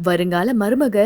வருங்கால மருமக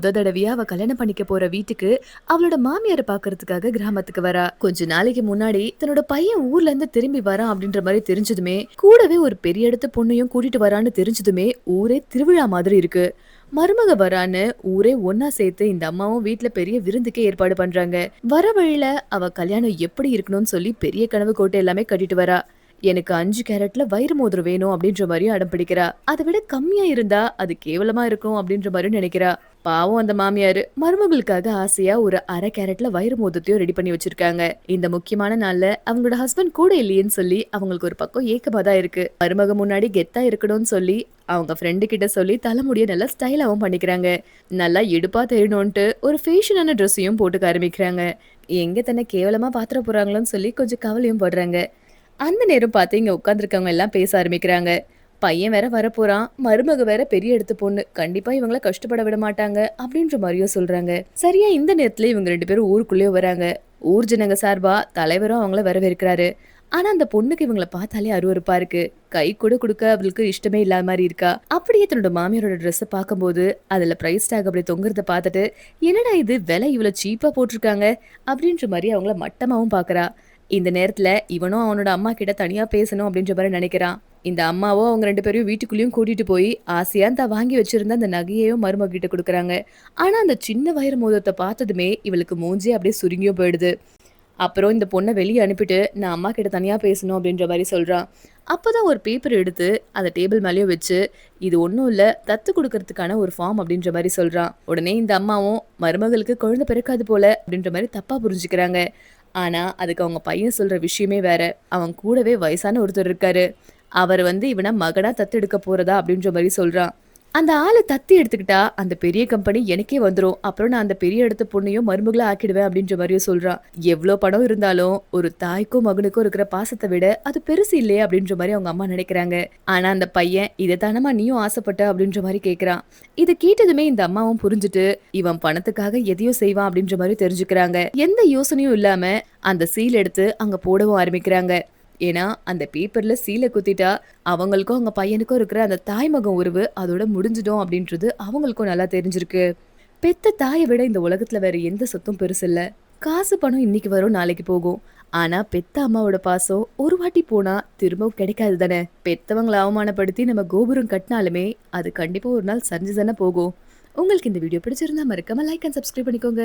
தடவையா அவ கல்யாணம் பண்ணிக்க போற வீட்டுக்கு அவளோட மாமியார பாக்குறதுக்காக கிராமத்துக்கு வரா. கொஞ்ச நாளைக்கு முன்னாடி தன்னோட பையன் ஊர்ல இருந்து திரும்பி வரான் அப்படின்ற மாதிரி தெரிஞ்சதுமே, கூடவே ஒரு பெரிய இடத்து பொண்ணையும் கூட்டிட்டு வரான்னு தெரிஞ்சதுமே ஊரே திருவிழா மாதிரி இருக்கு. மருமக வரான்னு ஊரே ஒன்னா சேர்த்து இந்த அம்மாவும் வீட்ல பெரிய விருந்துக்கே ஏற்பாடு பண்றாங்க. வர வழியில அவ கல்யாணம் எப்படி இருக்கணும்னு சொல்லி பெரிய கனவு கோட்டை எல்லாமே கட்டிட்டு வரா. எனக்கு 5 கேரட்ல வைர மோதிரம் வேணும் அப்படின்ற மாதிரியும் அடம் பிடிக்கிறா. அதை விட கம்மியா இருந்தா அது கேவலமா இருக்கும் அப்படின்ற மாதிரி நினைக்கிறா. பாவம் அந்த மாமியாரு மருமகளுக்காக ஆசையா ஒரு அரை கேரட்ல வைர மோதிரத்தையும் ரெடி பண்ணி வச்சிருக்காங்க. இந்த முக்கியமான நாள்ல அவங்களோட ஹஸ்பண்ட் கூட இல்லையேன்னு சொல்லி அவங்களுக்கு ஒரு பக்கம் ஏக்கமா தான் இருக்கு. மருமக முன்னாடி கெத்தா இருக்கணும்னு சொல்லி அவங்க ஃப்ரெண்டு கிட்ட சொல்லி தலைமுடிய நல்லா ஸ்டைலாவும் பண்ணிக்கிறாங்க. நல்லா எடுப்பா தெரியணும்ட்டு ஒரு ஃபேஷனான ட்ரெஸ்ஸையும் போட்டுக்க ஆரம்பிக்கிறாங்க. எங்க தன்னை கேவலமா பாத்திர போறாங்களோன்னு சொல்லி கொஞ்சம் கவலையும் படுறாங்க. அந்த நேரம் பார்த்து இங்க உட்கார்ந்துருக்கவங்க எல்லாம் பேச ஆரம்பிக்கிறாங்க. பையன் வேற வரப்போறான், மருமக வேற பெரிய இடத்து பொண்ணு, கண்டிப்பா இவங்கள கஷ்டப்பட விட மாட்டாங்க அப்படின்ற மாதிரியும் சொல்றாங்க. சரியா இந்த நேரத்துல இவங்க 2 பேரும் ஊருக்குள்ளேயே வராங்க. ஊர் ஜனங்க சார்பா தலைவரும் அவங்கள வரவேற்கிறாரு. ஆனா அந்த பொண்ணுக்கு இவங்கள பார்த்தாலே அருவருப்பா இருக்கு. கை கூட கொடுக்க அவளுக்கு இஷ்டமே இல்லாத மாதிரி இருக்கா. அப்படியே தன்னோட மாமியாரோட ட்ரெஸ் பார்க்கும்போது அதுல பிரைஸ் டேக் அப்படி தொங்குறத பார்த்துட்டு, என்னடா இது விலை இவ்வளவு சீப்பா போட்டிருக்காங்க அப்படின்ற மாதிரி அவங்கள மட்டமாவும் பாக்குறா. இந்த நேரத்துல இவனும் அவனோட அம்மா கிட்ட தனியா பேசணும் அப்படின்ற மாதிரி நினைக்கிறான். இந்த அம்மாவோ அவங்க 2 பேரையும் வீட்டுக்குள்ளேயும் கூட்டிட்டு போய் ஆசையா தான் வாங்கி வச்சிருந்த அந்த நகையையும் மருமக கிட்ட கொடுக்குறாங்க. ஆனா அந்த சின்ன வைர மோதிரத்தை பார்த்ததுமே இவளுக்கு மூஞ்சி அப்படியே சுருங்கியும் போயிடுது. அப்புறம் இந்த பொண்ணை வெளியே அனுப்பிட்டு நான் அம்மா கிட்ட தனியா பேசணும் அப்படின்ற மாதிரி சொல்றான். அப்பதான் ஒரு பேப்பர் எடுத்து அந்த டேபிள் மேலேயும் வச்சு, இது ஒன்றும் இல்ல, தத்து கொடுக்கறதுக்கான ஒரு ஃபார்ம் அப்படின்ற மாதிரி சொல்றான். உடனே இந்த அம்மாவும் மருமகளுக்கு குழந்தை பிறக்காது போல அப்படின்ற மாதிரி தப்பா புரிஞ்சுக்கிறாங்க. ஆனா அதுக்கு அவங்க பையன் சொல்ற விஷயமே வேற. அவன் கூடவே வயசான ஒருத்தர் இருக்காரு. அவர் இவனை மகனா தத்தெடுக்க போறதா அப்படின்ற மாதிரி சொல்றான். அந்த ஆளை தத்தி எடுத்துக்கிட்டா அந்த பெரிய கம்பெனி எனக்கே வந்துரும். அப்புறம் நான் அந்த பெரிய இடத்து பொண்ணையும் மருமகளா ஆக்கிடுவேன் அப்படின்ற மாதிரியும் சொல்றான். எவ்வளவு பணம் இருந்தாலும் ஒரு தாய்க்கும் மகனுக்கும் இருக்கிற பாசத்தை விட அது பெருசு இல்லையே அப்படின்ற மாதிரி அவங்க அம்மா நினைக்கிறாங்க. ஆனா அந்த பையன் இதை தானமா நீயும் ஆசைப்பட்ட அப்படின்ற மாதிரி கேக்குறான். இதை கேட்டதுமே இந்த அம்மாவும் புரிஞ்சுட்டு இவன் பணத்துக்காக எதையும் செய்வான் அப்படின்ற மாதிரி தெரிஞ்சுக்கிறாங்க. எந்த யோசனையும் இல்லாம அந்த சீல் எடுத்து அங்க போடவும் ஆரம்பிக்கிறாங்க. ஏன்னா அந்த பேப்பர்ல சீலை குத்திட்டா அவங்களுக்கும் அவங்க பையனுக்கும் இருக்கிற அந்த தாய்மகன் உறவு அதோட முடிஞ்சிடும் அப்படின்றது அவங்களுக்கும் நல்லா தெரிஞ்சிருக்கு. பெத்த தாயை விட இந்த உலகத்துல வேற எந்த சொத்தும் பெருசு இல்ல. காசு பணம் இன்னைக்கு வரும் நாளைக்கு போகும். ஆனா பெத்த அம்மாவோட பாசம் ஒரு வாட்டி போனா திரும்ப கிடைக்காது தானே. பெத்தவங்களை அவமானப்படுத்தி நம்ம கோபுரம் கட்டினாலுமே அது கண்டிப்பா ஒரு நாள் சரிஞ்சு தானே போகும். உங்களுக்கு இந்த வீடியோ பிடிச்சிருந்தா மறக்காம லைக் அண்ட் சப்ஸ்கிரைப் பண்ணிக்கோங்க.